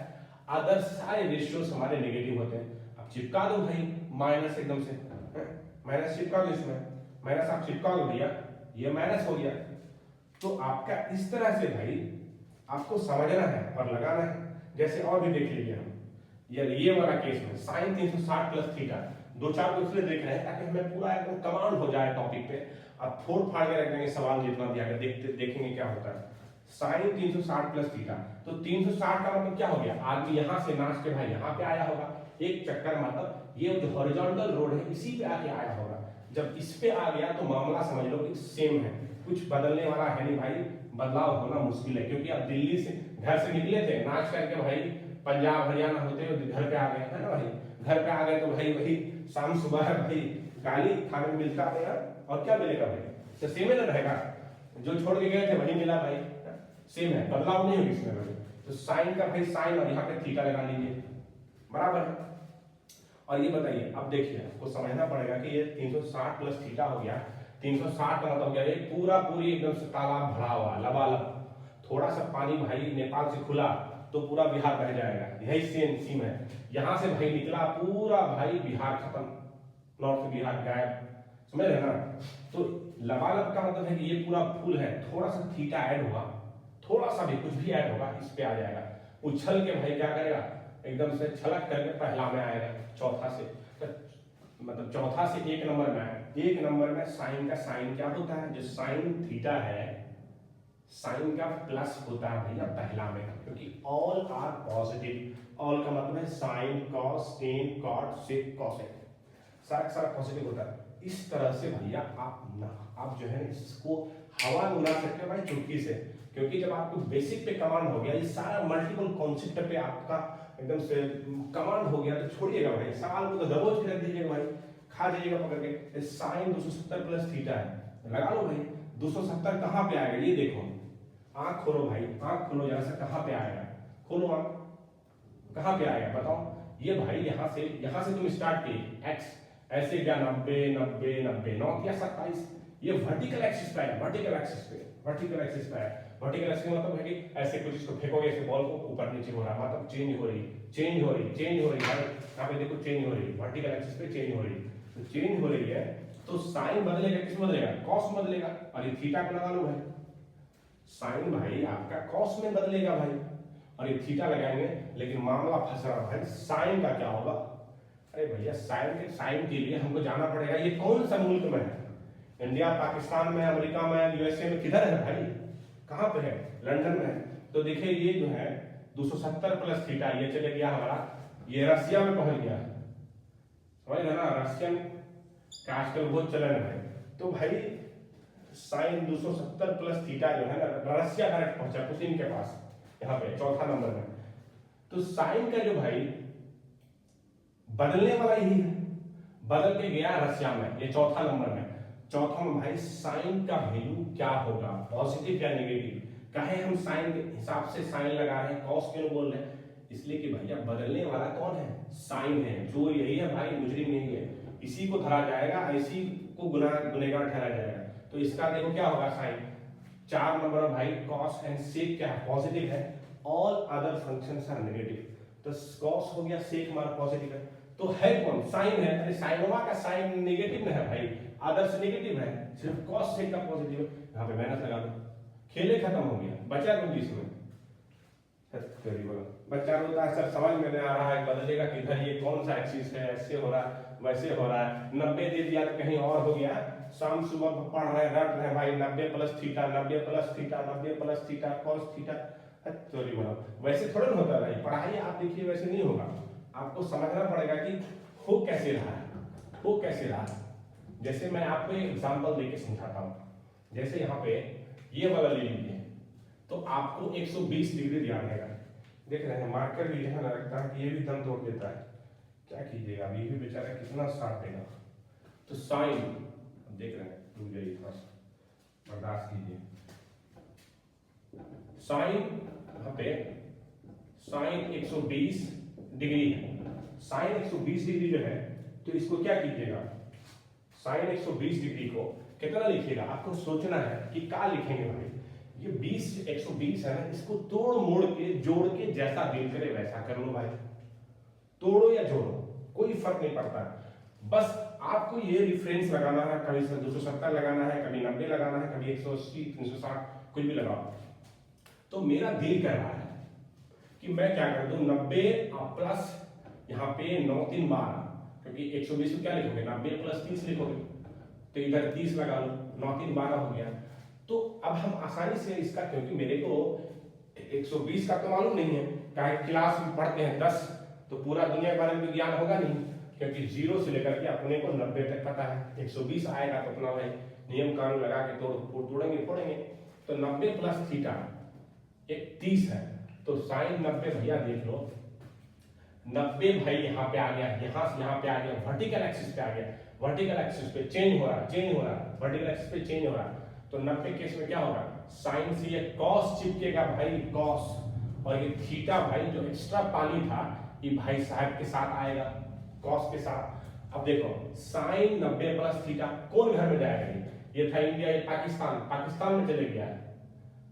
[SPEAKER 1] अदर सारे रेशियोज हमारे नेगेटिव होते हैं। अब चिपका दो भाई माइनस, एकदम से माइनस चिपका दो, इसमें माइनस आप चिपका दो भैया, ये माइनस हो गया। तो आपका इस तरह से भाई आपको समझना है और लगाना है। जैसे और भी देख लीजिए हम, ये वाला केस में साइन 360 प्लस थीटा, 2-4 दूसरे देख रहे हैं ताकि हमें पूरा एकदम कमांड हो जाए टॉपिक पे। अब फोड़ फाड़ के रख देंगे सवाल जितना दिया गया, देखेंगे क्या होता है। साइन 360 प्लस थीटा, तो 360 का मतलब क्या हो गया? आदमी यहाँ से नाच के भाई यहाँ पे आया होगा, एक चक्कर मतलब ये जो हॉरिजॉन्टल रोड है इसी पे आके आया होगा। जब इस पे आ गया तो मामला समझ लो कि सेम है, कुछ बदलने वाला है नहीं भाई, बदलाव होना मुश्किल है। क्योंकि आप दिल्ली से घर से निकले थे नाच करके भाई, पंजाब हरियाणा होते हुए घर पे आ गए, है ना भाई, घर पे आ गए तो भाई वही शाम सुबह है भाई, गाली खाने में मिलता है यार, और क्या मिलेगा भाई? तो सेम ही ना रहेगा, जो छोड़ के गए थे वही मिला भाई, सेम है, बदलाव नहीं होगी इसमें भाई। तो साइन का भाई साइन और यहाँ पे थीटा लगा लीजिए, बराबर है। और ये बताइए, अब देखिए आपको समझना पड़ेगा कि ये 360 प्लस थीटा हो गया, 360 का मतलब क्या है? पूरा पूरी एकदम से तालाब भरा हुआ लबालब, थोड़ा सा पानी भाई नेपाल से खुला तो पूरा बिहार बह जाएगा, यही सेम सीम है। यहां से भाई निकला पूरा भाई बिहार खत्म, नॉर्थ बिहार गायब, समझ रहे ना। तो लबालब का मतलब है कि ये पूरा फुल है, थोड़ा सा थीटा ऐड होगा, थोड़ा सा भी कुछ भी ऐड होगा इस पे आ जाएगा, उछल के भाई क्या करेगा? एकदम से छलक करके पहला में आएगा, चौथा से मतलब चौथा से 1 नंबर में आएगा। 1 नंबर में साइन का साइन क्या होता है? जो साइन थीटा है साइन का प्लस होता है भैया पहला में, क्योंकि ऑल आर पॉजिटिव। ऑल का मतलब है साइन, कॉस, टेन, कॉट, सेक, कॉसेक, सारा पॉजिटिव होता है। इस तरह से भैया आप जो है इसको हवा में उड़ा सकते हो भाई चुटकी से, क्योंकि जब आपको बेसिक पे कमांड हो गया, ये सारा मल्टीपल कॉन्सेप्ट पे आपका एकदम से कमांड हो गया, तो छोड़िएगा भाई सवाल को, तो दबोच के रख दीजिएगा भाई, खा जाइएगा पकड़ के। साइन 270 प्लस थीटा है, लगा लो भाई। 270 कहाँ पे आएगा ये देखो, आंख खोलो भाई, आंख खोलो जरा सा, कहाँ पे आएगा? खोलो आंख, कहाँ पे आएगा बताओ? ये भाई यहाँ से तुम स्टार्ट किए एक्स, ऐसे क्या 90 90 90 9 या 27, ये वर्टिकल एक्सिस पे है, वर्टिकल एक्सिस पे, वर्टिकल एक्सिस पे है। वर्टिकल एक्सिस का मतलब है कि ऐसे कुछ इसको फेंकोगे, ऐसे बॉल को ऊपर नीचे हो रहा है, मतलब चेंज हो रही भाई, यहाँ पे देखो चेंज हो रही, वर्टिकल एक्सिस पे चेंज हो रही, तो चेंज हो रही है तो साइन बदलेगा, किस बदलेगा? कॉस बदलेगा। और ये थीटा को लगा लो भाई, साइन भाई आपका कॉस में बदलेगा भाई, और ये थीटा लगाएंगे, लेकिन मामला फंस रहा भाई, साइन का क्या होगा? अरे भैया साइन के लिए हमको जाना पड़ेगा, ये कौन सा मुल्क में है? इंडिया, पाकिस्तान में, अमेरिका में, यूएसए में, किधर है भाई? कहाँ पे है? लंदन में है। तो देखिए ये जो है 270 प्लस थीटा, ये चले गया हमारा, ये रसिया में पहुंच गया, समझ रहे ना, रशियन का आजकल बहुत चलन है। तो भाई साइन 270 प्लस थीटा जो है ना, रसिया डायरेक्ट पहुंचा पुतिन के पास, यहाँ पे चौथा नंबर में। तो साइन का जो भाई बदलने वाला यही है, बदल के गया रशिया में, ये चौथा नंबर में। चौथा में भाई साइन का वैल्यू क्या होगा, पॉजिटिव या नेगेटिव? कहे हम साइन के हिसाब से साइन लगा रहे हैं, कॉस क्यों बोल रहे हैं? इसलिए कि भैया बदलने वाला कौन है? साइन है, जो यही है भाई, मुजरिम नहीं है, इसी को धरा जाएगा, इसी को गुनहगार ठहराया जाएगा। तो इसका देखो क्या होगा साइन, 4 नंबर भाई कॉस एंड सेक क्या है? पॉजिटिव है, all other functions are negative. तो कॉस हो गया, सेक हमारा पॉजिटिव है, तो है कौन? साइन है। अरे साइनोवा का साइन नेगेटिव में है भाई, आदर्श नेगेटिव है, सिर्फ कॉस सेक का पॉजिटिव है। यहाँ पे माइनस लगा दो, खेले खत्म हो गया, बचा कुछ इसमें, बच्चा रोता है, सर समझ में नहीं आ रहा है, बदलेगा किधर, ये कौन सा एक्सिस है, ऐसे हो रहा है वैसे हो रहा है, 90 दे दिया तो कहीं और हो गया। शाम सुबह पढ़ रहे रट रहे भाई 90 plus theta 90 plus theta 90 plus theta cos theta. Sorry बोला, वैसे थोड़ा ना होता है पढ़ाई, आप देखिए वैसे नहीं होगा। आपको समझना पड़ेगा कि हो कैसे रहा है, हो कैसे रहा है। जैसे मैं आपको एग्जांपल देके समझाता हूँ। जैसे यहाँ पे ये वाला ले लीजिए, तो आपको 120 डिग्री ध्यान रहेगा। देख रहे हैं मार्कर भी यहाँ रखता है कि ये भी दम तोड़ देता है, क्या कीजिएगा, अभी भी बेचारा कितना साथ देगा। तो साइन देख रहे हैं, रुक जाइए थोड़ा सा बर्दाश्त कीजिए। साइन यहाँ पे साइन 120 डिग्री है, साइन 120 डिग्री जो है, तो इसको क्या कीजिएगा, साइन 120 डिग्री को कितना लिखिएगा, आपको सोचना है कि क्या लिखेंगे भाई। ये 120 है ना, इसको तोड़ मोड़ के जोड़ के जैसा दिल करे वैसा कर लो भाई, तोड़ो या जोड़ो कोई फर्क नहीं पड़ता। बस आपको ये रिफरेंस लगाना है, कभी 270 लगाना है, कभी 90 लगाना है, कभी 180 360 कुछ भी लगाओ। तो मेरा दिल कर रहा है कि मैं क्या कर दूं, 90 प्लस यहाँ पे 9 3 12, क्योंकि 120 को क्या लिखोगे, 90 प्लस 30 लिखोगे, तो इधर 30 लगा लो, 9 3 12 हो गया। तो अब हम आसानी से इसका, क्योंकि मेरे को 120 का तो मालूम नहीं है, चाहे क्लास में पढ़ते हैं 10, तो पूरा दुनिया के बारे में ज्ञान होगा नहीं, क्योंकि 0 से लेकर के अपने को 90 तक पता है। 120 आएगा तो अपना भाई नियम कानून लगा के तोड़ेंगे फोड़ेंगे। तो 90 प्लस थीटा 30 है, तो साइन 90 भैया देख लो, 90 भाई यहाँ पे आ गया, यहाँ से यहाँ पे आ गया, वर्टिकल एक्सिस पे आ गया, वर्टिकल एक्सिस पे चेंज हो रहा, वर्टिकल एक्सिस पे चेंज हो रहा। तो 90 केस में क्या होगा, साइन से ये कॉस चिपकेगा भाई, कॉस, और ये थीटा भाई जो एक्स्ट्रा पानी था ये भाई साहब के साथ आएगा, कॉस के साथ। अब देखो साइन 90 प्लस थीटा कौन घर में जाएगा, ये था इंडिया, ये पाकिस्तान, पाकिस्तान में चले गया है,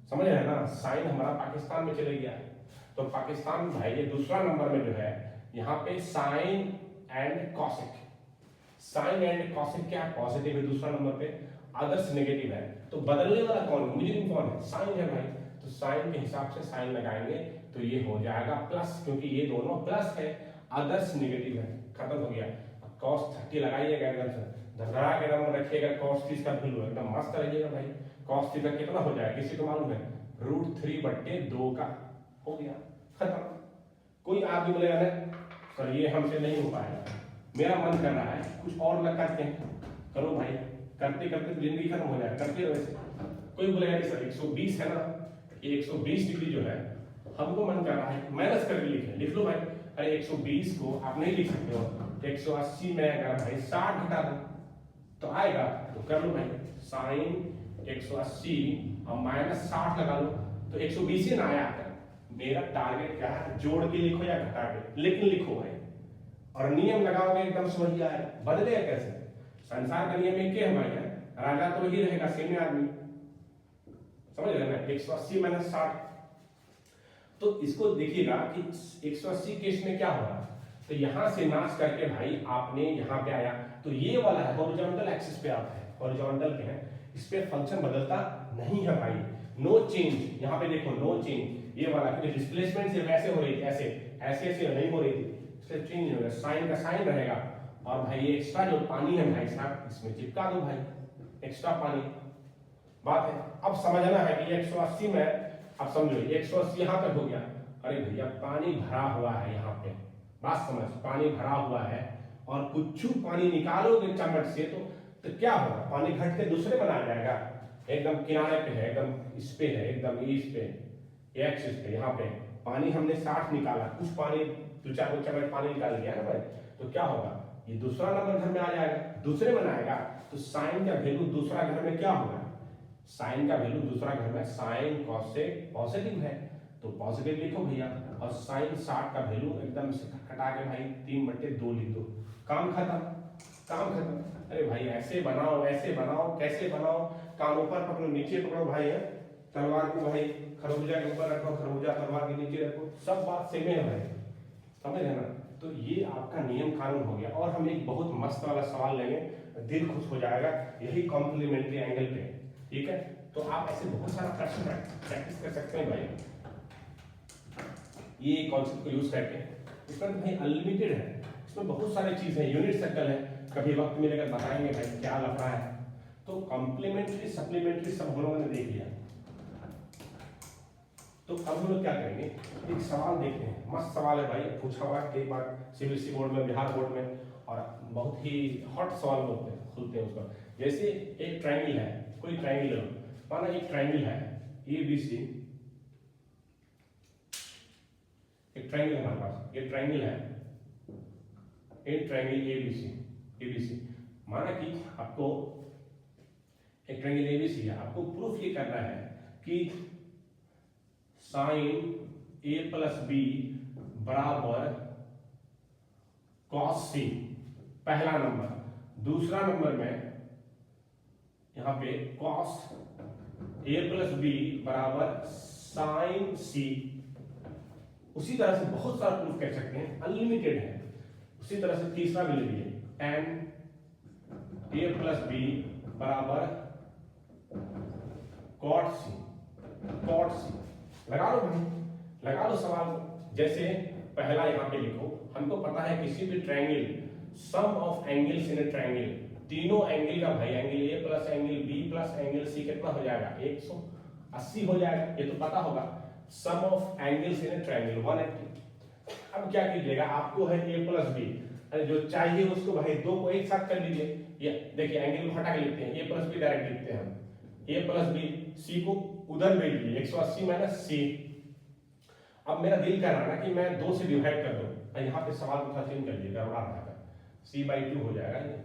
[SPEAKER 1] समझ रहे हैं ना, साइन हमारा पाकिस्तान में चले गया है। तो पाकिस्तान भाई ये दूसरा नंबर में जो है, यहाँ पे sine and cosec, sine and cosec क्या है, पॉजिटिव है दूसरा नंबर पे, अदर्स नेगेटिव है। तो बदलने वाला कौन है, मुझे कौन है, साइन है भाई। तो साइन के हिसाब से साइन लगाएंगे तो ये हो जाएगा प्लस, क्योंकि ये दोनों प्लस है, अदर्स नेगेटिव है, खत्म हो गया। कॉस 30 लगाइएगा, एकदम से धड़धड़ा के नंबर रखिएगा, कॉस 30 का वैल्यू एकदम मस्त रहिएगा भाई। कॉस 30 कितना हो जाएगा किसी को मालूम है, √3/2 का हो गया, खत्म। कोई आदमी बोलेगा नहीं सर ये हमसे नहीं हो पाएगा, मेरा मन कर रहा है कुछ और लग करते हैं, करो भाई, करते करते तो जिंदगी खत्म हो जाए, करते रहो ऐसे। कोई बोलेगा नहीं सर 120 है ना, ये 120 डिग्री जो है हमको मन कर रहा है माइनस करके लिखे, लिख लो भाई। अरे 120 को आप नहीं लिख सकते हो, 180 में अगर भाई 60 घटा दो तो आएगा, तो कर लो भाई, साइन 180 और माइनस 60 लगा लो, तो 120 ही ना आया। मेरा टारगेट क्या है, जोड़ के लिखो या घटा के, लेकिन लिखो भाई, और नियम लगाओगे एकदम से वही आएगा, बदलेगा कैसे, संसार का नियम एक है भाई, राजा तो वही रहेगा, सेम आदमी, समझ रहे ना, 180 माइनस 60। तो इसको देखिएगा कि 180 केस में क्या हो रहा है, तो यहां से नाश करके भाई आपने यहां पे आया, तो ये वाला है हॉरिजॉन्टल एक्सिस पे आप है, हॉरिजॉन्टल पे है, इस पे फंक्शन बदलता नहीं है भाई, नो चेंज। यहाँ पे देखो नो चेंज, ये वाला क्योंकि डिस्प्लेसमेंट सिर्फ ऐसे हो रही थी, ऐसे ऐसे ऐसे नहीं हो रही थी, इसलिए चेंज हो गया, साइन का साइन रहेगा। और भाई ये एक्स्ट्रा जो पानी है भाई साहब इसमें चिपका दो भाई, एक्स्ट्रा पानी, बात है। अब समझना है कि 180 में, अब समझो 180 यहाँ तक हो गया, अरे भैया पानी भरा हुआ है यहाँ पे, बात समझ, पानी भरा हुआ है और कुछ पानी निकालोगे चम्मच से तो क्या होगा, पानी घट के दूसरे बना जाएगा, एकदम किनारे पे है, एकदम इस पे है, एकदम इस पे एक्सिस पे, यहाँ पे पानी हमने 60 निकाला, कुछ पानी 2-4 चम्मच पानी निकाल लिया ना भाई, तो क्या होगा, ये दूसरा नंबर घर में आ जाएगा, दूसरे में आएगा, तो साइन का वैल्यू दूसरा घर में क्या होगा, साइन का वैल्यू दूसरा घर में साइन कॉसेक पॉजिटिव है, तो पॉजिटिव लिखो भैया, और साइन 60 का वैल्यू एकदम से कटा के भाई 3/2 लिख दो, काम खत्म, काम खत्म। अरे भाई ऐसे बनाओ, ऐसे बनाओ, कैसे बनाओ, काम ऊपर पकड़ो नीचे पकड़ो भाई, है तलवार को भाई खरबूजा के ऊपर रखो, खरबूजा तलवार के नीचे रखो, सब बात सेम है भाई, समझ रहे ना। तो ये आपका नियम कानून हो गया। और हम एक बहुत मस्त वाला सवाल लेंगे, दिल खुश हो जाएगा, यही कॉम्प्लीमेंट्री एंगल पे, ठीक है। तो आप ऐसे बहुत सारा प्रश्न प्रैक्टिस कर सकते हैं भाई। ये कॉन्सेप्ट को यूज करके। इसमें भाई अनलिमिटेड है, इसमें बहुत सारी चीजें हैं, यूनिट सर्कल है, कभी वक्त मिलेगा बताएंगे भाई क्या लफड़ा है। तो कॉम्प्लीमेंट्री सप्लीमेंट्री सब हम लोगों ने देख लिया। तो अब हम लोग क्या करेंगे, एक सवाल देखते हैं, मस्त सवाल है भाई, पूछा हुआ कई बार सीबीएसई बोर्ड में, बिहार बोर्ड में, और बहुत ही हॉट सवाल होते हैं, खुलते हैं उसका। जैसे एक ट्रायंगल है, कोई ट्रायंगल माना एक ट्रायंगल है ABC, एक ट्रायंगल हमारे पास, एक ट्रायंगल है, एक ट्रायंगल ABC। माना कि आपको एक ट्रायंगल ABC है, आपको प्रूफ ये करना है कि साइन A प्लस B बराबर कॉस C, पहला नंबर। दूसरा नंबर में यहां पे कॉस A प्लस B बराबर साइन C। उसी तरह से बहुत सारा प्रूफ कर सकते हैं, अनलिमिटेड है। उसी तरह से तीसरा भी ले लीजिए, tan A प्लस B बराबर cot C। लगा लो भाई, लगा लो सवाल। जैसे पहला यहाँ पे लिखो, हमको पता है किसी भी triangle, sum of angles in a triangle, तीनों एंगल का भाई, angle A plus angle B plus angle C कितना हो जाएगा, 180 हो जाएगा, ये तो पता होगा। Sum of angles in a triangle 180। अब क्या कीजिएगा, आपको है A प्लस B, अरे जो चाहिए उसको भाई दो को एक साथ कर लीजिए। ये देखिए एंगल को हटा के लिखते हैं, A प्लस B डायरेक्ट लिखते हैं हम, A प्लस B, C को उधर भेज दीजिए, 180 माइनस C। अब मेरा दिल कर रहा है ना कि मैं 2 से डिवाइड कर दूं, यहाँ पे सवाल को चेंज कर लीजिएगा, बड़ा रहा C/2 हो जाएगा, ये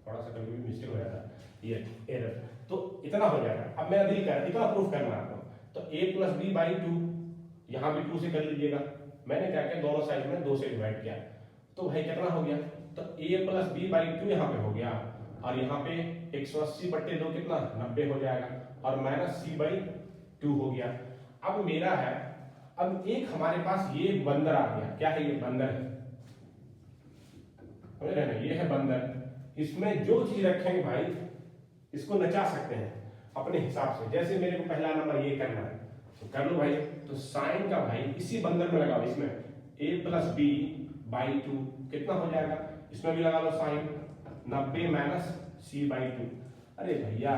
[SPEAKER 1] थोड़ा सा कभी भी मिस्टेक हो जाता है, ये एरर, तो इतना हो जाएगा। अब मेरा दिल कर रहा है इतना प्रूफ करना है आपको, तो A प्लस B/2, यहाँ भी 2 से कर लीजिएगा। मैंने क्या किया, दोनों साइड में 2 से डिवाइड किया, तो भाई कितना हो गया, तो A प्लस B/2 यहाँ पे हो गया, और यहाँ पे 180/2 कितना 90 हो जाएगा, और माइनस C/2 हो गया। अब मेरा है, अब एक हमारे पास ये बंदर आ गया, क्या है ये बंदर है, समझ रहे ना, ये है बंदर। इसमें जो चीज रखेंगे भाई इसको नचा सकते हैं अपने हिसाब से। जैसे मेरे को पहला नंबर ये करना है तो कर लो भाई, तो साइन का भाई इसी बंदर में लगाओ, इसमें A प्लस B/2 कितना हो जाएगा, इसमें भी लगा लो साइन 90 माइनस C/2। अरे भैया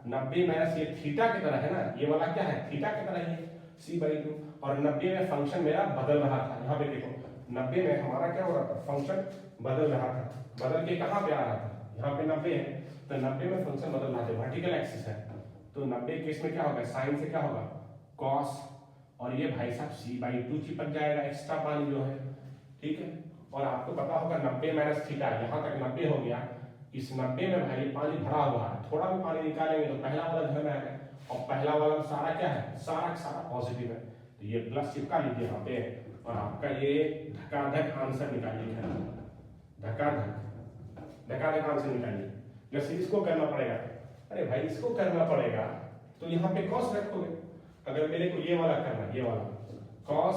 [SPEAKER 1] 90 माइनस, ये थीटा की तरह है ना, ये वाला क्या है, थीटा की तरह है C/2, और 90 में फंक्शन मेरा बदल रहा था। यहाँ पे देखो 90 में हमारा क्या हो रहा था, फंक्शन बदल रहा था, बदल के कहाँ पे आ रहा था, यहाँ पे 90 है, तो 90 में फंक्शन बदल रहा था, वर्टिकल एक्सिस है, तो 90 केस में क्या होगा, साइन से क्या होगा कॉस, और ये भाई साहब C/2 चिपक जाएगा, एक्स्ट्रा पानी जो है, ठीक है। और आपको पता होगा 90 माइनस थीटा, यहाँ तक 90 हो गया, इस 90 में भाई पानी भरा हुआ है, थोड़ा भी पानी निकालेंगे तो पहला वाला घर में आएगा, और पहला वाला सारा क्या है, सारा सारा पॉजिटिव है, तो ये प्लस चिपका लीजिए यहाँ पे, और आपका ये धकाधक आंसर निकालिए, धकाधक आंसर निकालिए। जैसे इसको करना पड़ेगा, अरे भाई इसको करना पड़ेगा तो यहाँ पे कॉस रखोगे, अगर मेरे को ये वाला करना, ये वाला कॉस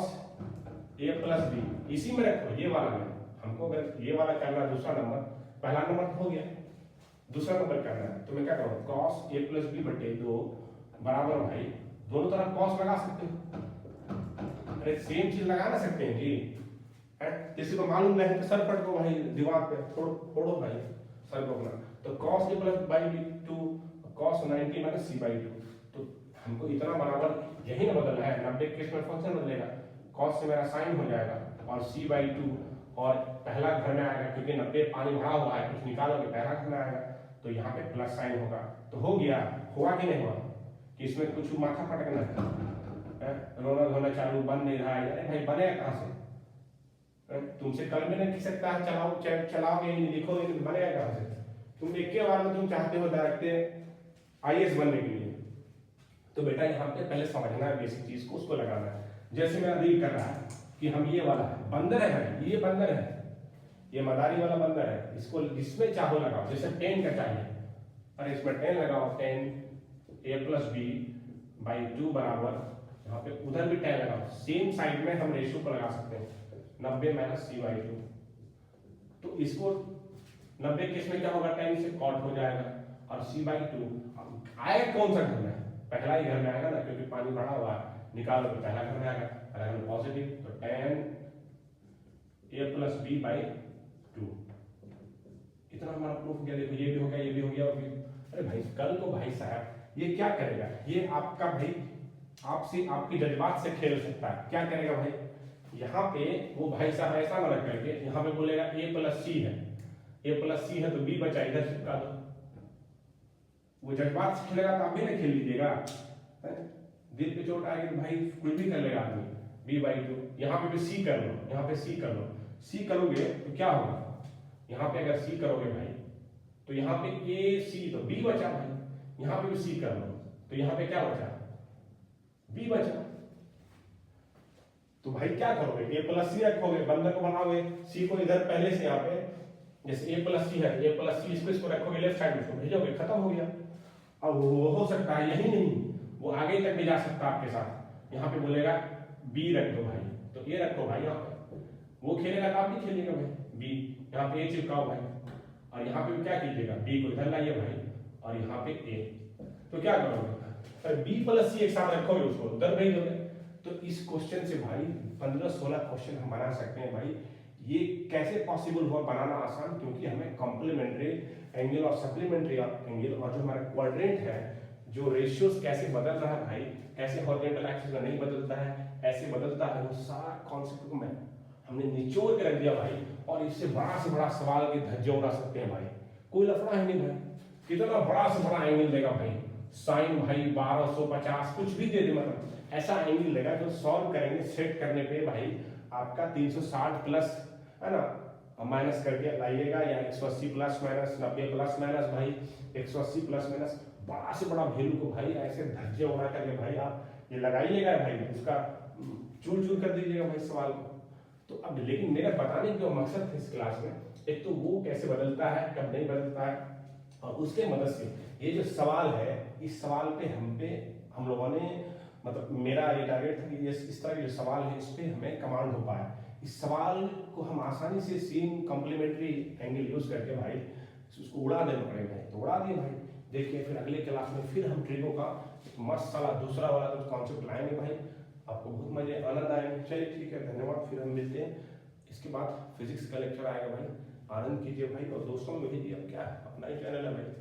[SPEAKER 1] A प्लस B इसी में रखो, ये वाला में हमको अगर ये वाला करना, दूसरा नंबर, पहला नंबर हो गया, दूसरा नंबर करना है तो मैं क्या करूँ, कॉस A प्लस B/2 बराबर भाई दोनों तरफ कॉस लगा सकते हो, अरे सेम चीज लगा ना सकते हैं जी, किसी को मालूम नहीं तो सर पट को भाई दीवार पे फोड़ो भाई सर को अपना, तो cos A plus B/2 cos 90 minus C/2, तो हमको इतना बराबर यही ना बदलना है, 90 केस में फंक्शन बदलेगा, cos से मेरा साइन हो जाएगा, और C/2, और पहला घर में आएगा क्योंकि 90 पानी भरा हुआ है, कुछ निकालोगे पहला घर में आएगा, तो यहाँ पे प्लस साइन होगा, तो हो गया, हुआ कि नहीं हुआ, कि इसमें कुछ माथा पटकना है, रोना धोना चालू, बन नहीं रहा है, अरे भाई बनेगा कहाँ से, तुमसे कल में नहीं सकता है, चलाओगे लिखोगे तो बनेगा कहाँ से, तुम एक के बार में तुम चाहते हो डायरेक्ट IAS बनने के लिए, तो बेटा यहाँ पे पहले समझना है बेसिक चीज को, उसको लगाना है। जैसे मेरा दिल कर रहा है कि हम ये वाला है, बंदर है भाई, ये बंदर है, ये मदारी वाला बंदर है, इसको जिसमें चाहो लगाओ, जैसे 10 का चाहिए, अरे इसमें 10 लगाओ, 10 A प्लस B/2 बराबर, यहाँ पे उधर भी 10 लगाओ, सेम साइड में हम रेशियो को लगा सकते हैं, 90 माइनस C/2, तो इसको 90 केस में क्या होगा, 10 से कॉट हो जाएगा, और C/2 आएगा कौन सा घर में, पहला ही घर में आएगा ना, क्योंकि पानी भरा हुआ है, निकालो तो पहला घर में आएगा, पहला घर पॉजिटिव, तो tan a plus B by 2। इतना हमारा प्रूफ हो गया। देखो ये भी हो गया, ये भी हो गया, और अरे भाई कल तो भाई साहब ये क्या करेगा, ये आपका भाई आपसे आपकी जज्बात से खेल सकता है। क्या करेगा भाई, यहाँ पे वो भाई साहब ऐसा गलत करके यहाँ पे बोलेगा a प्लस सी है, a प्लस सी है तो b बचा, इधर चिपका दो। वो जज्बात से खेलेगा तो आप भी ना खेल लीजिएगा, दिल पे चोट आएगी तो भाई कुछ भी कर लेगा आदमी। b बाई 2, यहाँ पे भी c कर लो, यहाँ पे c कर लो, c करोगे तो क्या होगा, यहाँ पे अगर c करोगे भाई तो यहाँ पे a c तो b बचा भाई, यहाँ पे भी c कर लो तो यहाँ पे क्या बचा, b बचा। तो भाई क्या करोगे, a प्लस सी रखोगे, बंदर को बनाओगे, c को इधर पहले से यहाँ पे जैसे a प्लस सी है, a प्लस सी इसको रखोगे लेफ्ट साइड में, इसको भेजोगे, खत्म हो गया। अब वो हो सकता है यही नहीं, वो आगे तक भी जा सकता है आपके साथ। यहाँ पे बोलेगा b रख दो भाई, तो a रखो भाई यहाँ पे, वो खेलेगा तो आप भी खेलिएगा भाई, b यहाँ पे a चिपकाओ भाई, और यहाँ पे भी क्या कीजिएगा, b को इधर लाइए भाई, और यहाँ पे a, तो क्या करोगे, अरे b प्लस सी एक साथ रखोगे, उसको उधर भेज दोगे। तो इस क्वेश्चन से भाई 15-16 क्वेश्चन हम बना सकते हैं भाई। ये कैसे पॉसिबल हुआ बनाना आसान, क्योंकि हमें कॉम्प्लीमेंट्री एंगल और सप्लीमेंट्री एंगल और जो हमारा क्वाड्रेंट है, जो रेशियोज कैसे बदल रहा है भाई, कैसे हॉरिजॉन्टल एक्सिस में नहीं बदलता है, ऐसे बदलता है, वो सारा कॉन्सेप्ट को मैं हमने निचोड़ के रख दिया भाई। और इससे बड़ा से बड़ा सवाल के धज्जे उड़ा सकते हैं भाई, कोई लफड़ा है नहीं भाई। कितना बड़ा से बड़ा एंगल देगा भाई, साइन भाई 1250 कुछ भी दे दे, मतलब ऐसा एंगल देगा जो सॉल्व करेंगे सेट करने पे भाई आपका 360 प्लस है ना, माइनस करके लाइएगा, या 180 प्लस माइनस 90 प्लस माइनस भाई 180 प्लस माइनस, बड़ा से बड़ा वैल्यू को भाई ऐसे धज्जे उड़ा करके भाई आप ये लगाइएगा भाई, उसका चूर चूर कर दीजिएगा भाई सवाल को। तो अब लेकिन मेरा बताने का मकसद था इस क्लास में, एक तो वो कैसे बदलता है कब नहीं बदलता है, और उसके मदद से ये जो सवाल है, इस सवाल पे हम लोगों ने मतलब मेरा ये टारगेट था कि ये इस तरह के जो सवाल है इस पे हमें कमांड हो पाए। इस सवाल को हम आसानी से सेम कॉम्प्लीमेंट्री एंगल यूज करके भाई उसको उड़ा देना पड़ेगा, तो उड़ा दिए भाई। देखिए फिर अगले क्लास में फिर हम ट्रिगो का मस्त साला दूसरा वाला कुछ कॉन्सेप्ट लाएंगे भाई, आपको बहुत मजे आनंद आएंगे। चलिए ठीक है, धन्यवाद, फिर हम मिलते हैं। इसके बाद फिजिक्स का लेक्चर आएगा भाई, आनंद कीजिए भाई, और दोस्तों में भेजिए। अब क्या अपना ही चैनल है भाई।